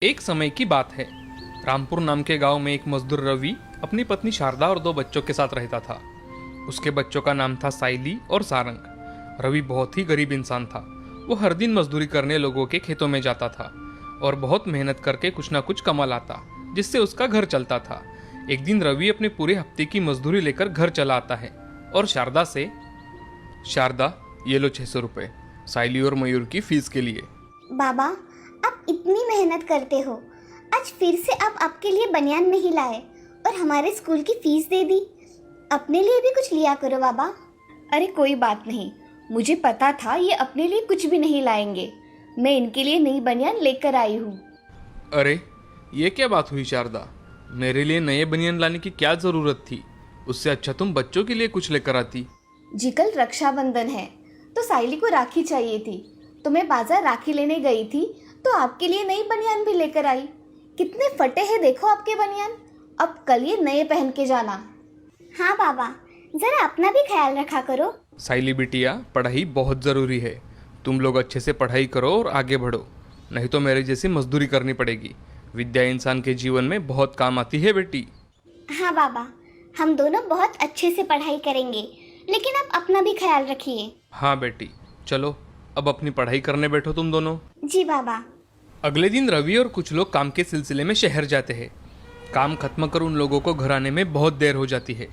एक समय की बात है। रामपुर नाम के गांव में एक मजदूर रवि अपनी पत्नी शारदा और 2 बच्चों के साथ रहता था। उसके बच्चों का नाम था साइली और सारंग। रवि बहुत ही गरीब इंसान था। वो हर दिन मजदूरी करने लोगों के खेतों में जाता था और बहुत मेहनत करके कुछ ना कुछ कमा लाता, जिससे उसका घर चलता था। एक दिन रवि अपने पूरे हफ्ते की मजदूरी लेकर घर चला आता है और शारदा से, शारदा ये लो 600 रुपये साइली और मयूर की फीस के लिए। बाबा, आप इतनी मेहनत करते हो, आज फिर से आप आपके लिए बनियान नहीं लाए और हमारे स्कूल की फीस दे दी। अपने लिए भी कुछ लिया करो बाबा। अरे कोई बात नहीं, मुझे पता था ये अपने लिए कुछ भी नहीं लाएंगे। मैं इनके लिए नई बनियान लेकर आई हूँ। अरे ये क्या बात हुई शारदा, मेरे लिए नए बनियान लाने की क्या जरूरत थी? उससे अच्छा तुम बच्चों के लिए कुछ लेकर आती। जी कल रक्षाबंधन है तो साइली को राखी चाहिए थी, तो मैं बाजार राखी लेने गई थी तो आपके लिए नई बनियान भी लेकर आई। कितने फटे हैं देखो आपके बनियान। अब कल ये नए पहन के जाना। हाँ बाबा, जरा अपना भी ख्याल रखा करो। साइली बिटिया, पढ़ाई बहुत ज़रूरी है। तुम लोग अच्छे से पढ़ाई करो और आगे बढ़ो, नहीं तो मेरे जैसी मजदूरी करनी पड़ेगी। विद्या इंसान के जीवन में बहुत काम आती है बेटी। हाँ बाबा, हम दोनों बहुत अच्छे से पढ़ाई करेंगे, लेकिन आप अपना भी ख्याल रखिए। हाँ बेटी, चलो अब अपनी पढ़ाई करने बैठो तुम दोनों। जी बाबा। अगले दिन रवि और कुछ लोग काम के सिलसिले में शहर जाते हैं। काम खत्म कर उन लोगों को घर आने में बहुत देर हो जाती है।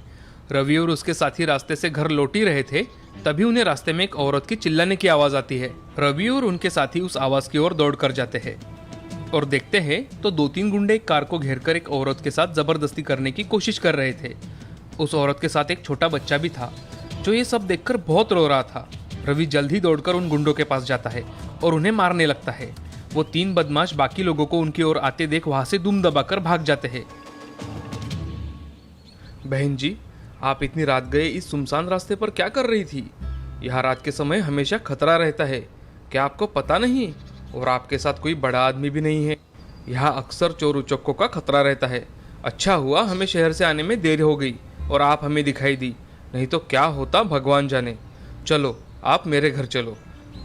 रवि और उसके साथी रास्ते से घर लौट ही रहे थे, तभी उन्हें रास्ते में एक औरत की चिल्लाने की आवाज़ आती है। रवि और उनके साथी उस आवाज़ की ओर दौड़ कर जाते हैं और देखते हैं तो 2-3 गुंडे एक कार को घेरकर एक औरत के साथ जबरदस्ती करने की कोशिश कर रहे थे। उस औरत के साथ एक छोटा बच्चा भी था, जो ये सब देखकर बहुत रो रहा था। रवि जल्द ही दौड़कर उन गुंडों के पास जाता है और उन्हें मारने लगता है। वो 3 बदमाश बाकी लोगों को उनकी ओर आते देख वहां से दुम दबाकर भाग जाते हैं। बहन जी, आप इतनी रात गए इस सुनसान रास्ते पर क्या कर रही थी? यहाँ रात के समय हमेशा खतरा रहता है, क्या आपको पता नहीं? और आपके साथ कोई बड़ा आदमी भी नहीं है। यहाँ अक्सर चोर उचक्कों का खतरा रहता है। अच्छा हुआ हमें शहर से आने में देर हो गई और आप हमें दिखाई दी, नहीं तो क्या होता भगवान जाने। चलो आप मेरे घर चलो,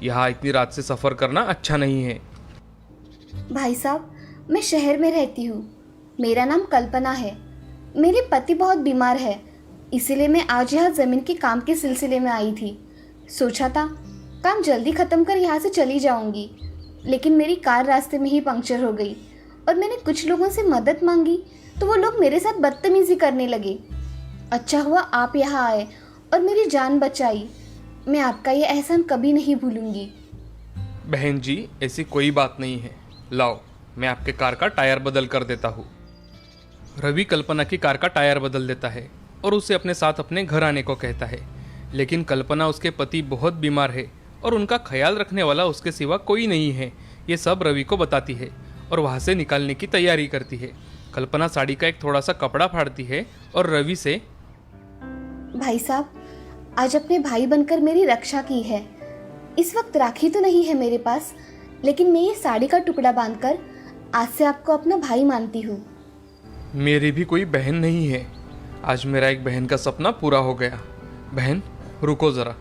यहाँ इतनी रात से सफ़र करना अच्छा नहीं है। भाई साहब, मैं शहर में रहती हूँ। मेरा नाम कल्पना है। मेरे पति बहुत बीमार है, इसीलिए मैं आज यहाँ ज़मीन के काम के सिलसिले में आई थी। सोचा था काम जल्दी ख़त्म कर यहाँ से चली जाऊँगी, लेकिन मेरी कार रास्ते में ही पंक्चर हो गई और मैंने कुछ लोगों से मदद मांगी तो वो लोग मेरे साथ बदतमीज़ी करने लगे। अच्छा हुआ आप यहाँ आए और मेरी जान बचाई। मैं आपका ये एहसान कभी नहीं भूलूंगी। बहन जी, ऐसी कोई बात नहीं है। लाओ, मैं आपके कार का टायर बदल कर देता हूँ। रवि कल्पना की कार का टायर बदल देता है और उसे अपने साथ अपने घर आने को कहता है। लेकिन कल्पना, उसके पति बहुत बीमार है और उनका ख्याल रखने वाला उसके सिवा कोई नहीं है, ये सब रवि को बताती है और वहाँ से निकालने की तैयारी करती है। कल्पना साड़ी का एक थोड़ा सा कपड़ा फाड़ती है और रवि से, भाई साहब, आज अपने भाई बनकर मेरी रक्षा की है। इस वक्त राखी तो नहीं है मेरे पास, लेकिन मैं ये साड़ी का टुकड़ा बांधकर आज से आपको अपना भाई मानती हूँ। मेरी भी कोई बहन नहीं है। आज मेरा एक बहन का सपना पूरा हो गया। बहन रुको ज़रा।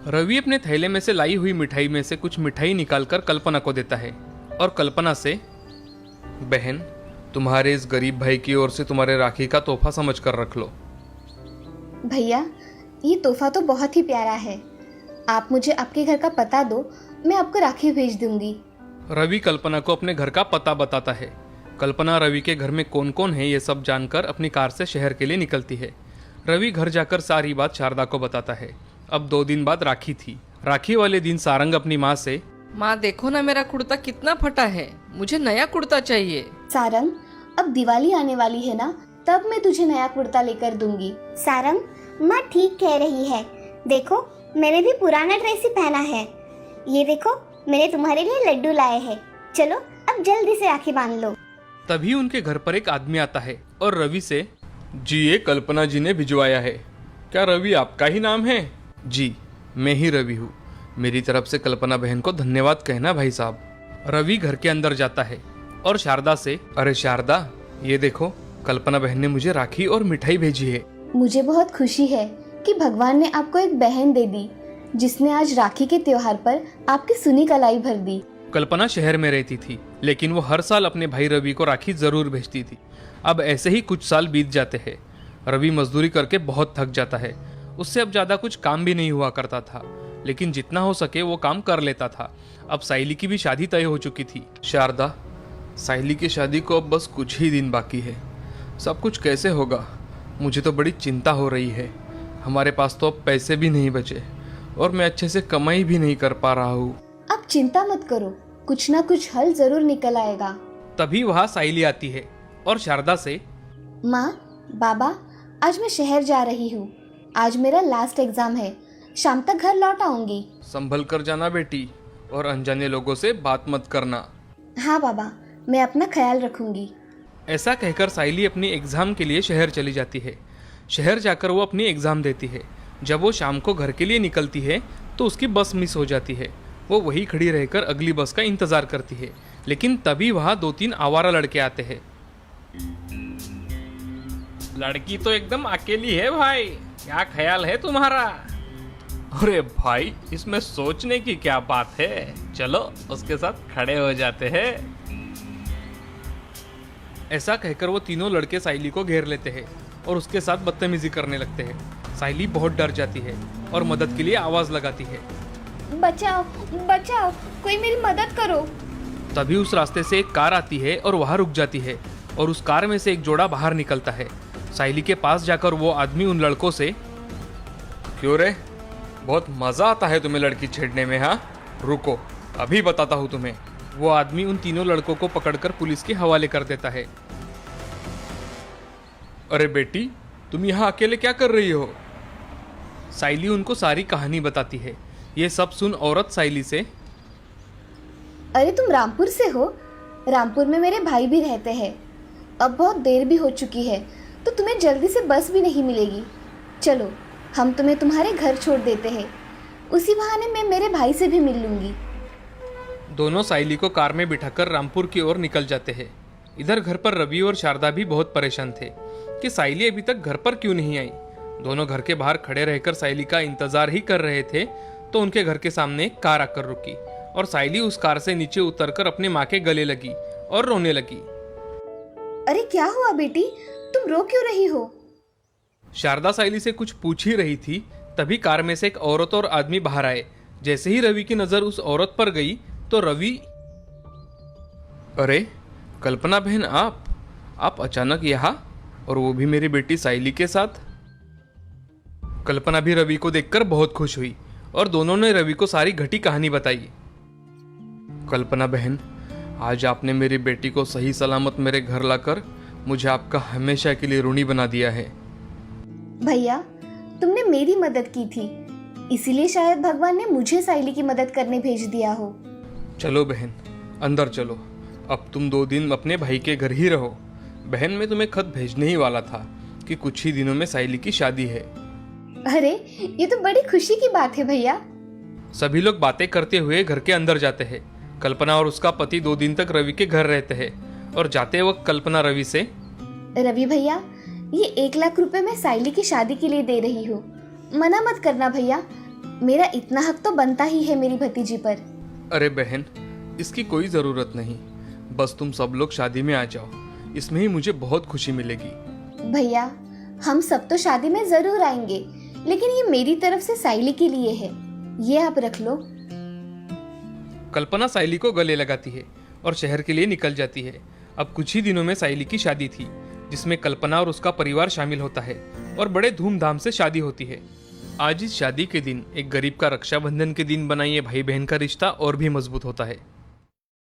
रवि अपने थैले में से लाई हुई मिठाई में से कुछ मिठाई निकालकर कल्पना को देता है और कल्पना से, बहन तुम्हारे इस गरीब भाई की ओर से तुम्हारे राखी का तोहफा समझ कर रख लो। भैया, ये तोहफा तो बहुत ही प्यारा है। आप मुझे आपके घर का पता दो, मैं आपको राखी भेज दूंगी। रवि कल्पना को अपने घर का पता बताता है। कल्पना रवि के घर में कौन कौन है ये सब जानकर अपनी कार से शहर के लिए निकलती है। रवि घर जाकर सारी बात शारदा को बताता है। अब 2 दिन बाद राखी थी। राखी वाले दिन सारंग अपनी माँ से, माँ देखो ना, मेरा कुर्ता कितना फटा है, मुझे नया कुर्ता चाहिए। सारंग, अब दिवाली आने वाली है ना, तब मैं तुझे नया कुर्ता लेकर दूंगी। सारंग, माँ ठीक कह रही है। देखो, मैंने भी पुराना ड्रेस ही पहना है। ये देखो, मैंने तुम्हारे लिए लड्डू लाए हैं। चलो अब जल्दी से राखी बांध लो। तभी उनके घर पर एक आदमी आता है और रवि से, जी ये कल्पना जी ने भिजवाया है। क्या रवि आपका ही नाम है? जी मैं ही रवि हूँ। मेरी तरफ से कल्पना बहन को धन्यवाद कहना भाई साहब। रवि घर के अंदर जाता है और शारदा से, अरे शारदा, ये देखो कल्पना बहन ने मुझे राखी और मिठाई भेजी है। मुझे बहुत खुशी है कि भगवान ने आपको एक बहन दे दी, जिसने आज राखी के त्योहार पर आपकी सुनी कलाई भर दी। कल्पना शहर में रहती थी, लेकिन वो हर साल अपने भाई रवि को राखी जरूर भेजती थी। अब ऐसे ही कुछ साल बीत जाते हैं। रवि मजदूरी करके बहुत थक जाता है। उससे अब ज़्यादा कुछ काम भी नहीं हुआ करता था, लेकिन जितना हो सके वो काम कर लेता था। अब साइली की भी शादी तय हो चुकी थी। शारदा, साइली की शादी को अब बस कुछ ही दिन बाकी है। सब कुछ कैसे होगा? मुझे तो बड़ी चिंता हो रही है। हमारे पास तो अब पैसे भी नहीं बचे और मैं अच्छे से कमाई भी नहीं कर पा रहा हूँ। आप चिंता मत करो, कुछ ना कुछ हल जरूर निकल आएगा। तभी वहाँ साइली आती है और शारदा से, माँ, बाबा, आज मैं शहर जा रही हूँ। आज मेरा लास्ट एग्जाम है। शाम तक घर लौट आऊंगी। संभल कर जाना बेटी, और अनजाने लोगों से बात मत करना। हाँ बाबा, मैं अपना ख्याल रखूंगी। ऐसा कहकर साइली अपनी एग्ज़ाम के लिए शहर चली जाती है। शहर जाकर वो अपनी एग्ज़ाम देती है। जब वो शाम को घर के लिए निकलती है तो उसकी बस मिस हो जाती है। वो वहीं खड़ी रहकर अगली बस का इंतज़ार करती है, लेकिन तभी वहाँ 2-3 आवारा लड़के आते हैं। लड़की तो एकदम अकेली है भाई, क्या ख्याल है तुम्हारा? अरे भाई, इसमें सोचने की क्या बात है, चलो उसके साथ खड़े हो जाते हैं। ऐसा कहकर वो तीनों लड़के साइली को घेर लेते हैं और उसके साथ बदतमीजी करने लगते हैं। साइली बहुत डर जाती है और मदद के लिए आवाज लगाती है। बचाओ, बचाओ, कोई मेरी मदद करो। तभी उस रास्ते से एक कार आती है और वहाँ रुक जाती है और उस कार में से एक जोड़ा बाहर निकलता है। साइली के पास जाकर वो आदमी उन लड़कों से, क्यों रे, बहुत मजा आता है तुम्हें लड़की छेड़ने में? हाँ, रुको अभी बताता हूँ तुम्हें। वो आदमी उन तीनों लड़कों को पकड़कर पुलिस के हवाले कर देता है। अरे बेटी, तुम यहाँ अकेले क्या कर रही हो? साइली उनको सारी कहानी बताती है। ये सब सुन औरत साइली से, अरे तुम रामपुर से हो? रामपुर में मेरे भाई भी रहते हैं। अब बहुत देर भी हो चुकी है, तो तुम्हें जल्दी से बस भी नहीं मिलेगी। चलो, हम तुम्हें तुम्हारे घर छोड़ देते हैं। उसी बहाने मैं मेरे भाई से भी मिल लूंगी। दोनों साइली को कार में बिठाकर रामपुर की ओर निकल जाते हैं। इधर घर पर रवि और शारदा भी बहुत परेशान थे कि साइली अभी तक घर पर क्यों नहीं आई। दोनों घर के बाहर खड़े रहकर साइली का इंतजार ही कर रहे थे, तो उनके घर के सामने एक कार आकर रुकी और साइली उस कार से नीचे उतरकर अपने माँ के गले लगी और रोने लगी। अरे क्या हुआ बेटी, तुम रो क्यों रही हो? शारदा साइली से कुछ पूछ ही रही थी, तभी कार में से एक औरत और आदमी बाहर आए। जैसे ही रवि की नजर उस औरत पर गई तो रवि, अरे कल्पना बहन, आप अचानक यहाँ, और वो भी मेरी बेटी साइली के साथ? कल्पना भी रवि को देखकर बहुत खुश हुई और दोनों ने रवि को सारी घटी कहानी बताई। कल्पना बहन, आज आपने मेरी बेटी को सही सलामत मेरे घर लाकर मुझे आपका हमेशा के लिए ऋणी बना दिया है। भैया, तुमने मेरी मदद की थी, इसीलिए शायद भगवान ने मुझे साइली की मदद करने भेज दिया हो। चलो बहन, अंदर चलो। अब तुम 2 दिन अपने भाई के घर ही रहो। बहन, मैं तुम्हें खत भेजने ही वाला था कि कुछ ही दिनों में साइली की शादी है। अरे, ये तो बड़ी खुशी की बात है भैया। सभी लोग बातें करते हुए घर के अंदर जाते हैं। कल्पना और उसका पति 2 दिन तक रवि के घर रहते हैं और जाते वक्त कल्पना रवि से, रवि भैया, ये 1 लाख रुपए मैं साइली की शादी के लिए दे रही हूँ। मना मत करना भैया, मेरा इतना हक तो बनता ही है मेरी भतीजी पर। अरे बहन, इसकी कोई ज़रूरत नहीं, बस तुम सब लोग शादी में आ जाओ, इसमें ही मुझे बहुत खुशी मिलेगी। भैया, हम सब तो शादी में जरूर आएंगे, लेकिन ये मेरी तरफ से साइली के लिए है, ये आप रख लो। कल्पना साइली को गले लगाती है और शहर के लिए निकल जाती है। अब कुछ ही दिनों में साइली की शादी थी, जिसमें कल्पना और उसका परिवार शामिल होता है और बड़े धूमधाम से शादी होती है। आज इस शादी के दिन एक गरीब का रक्षाबंधन के दिन बना ये भाई बहन का रिश्ता और भी मजबूत होता है।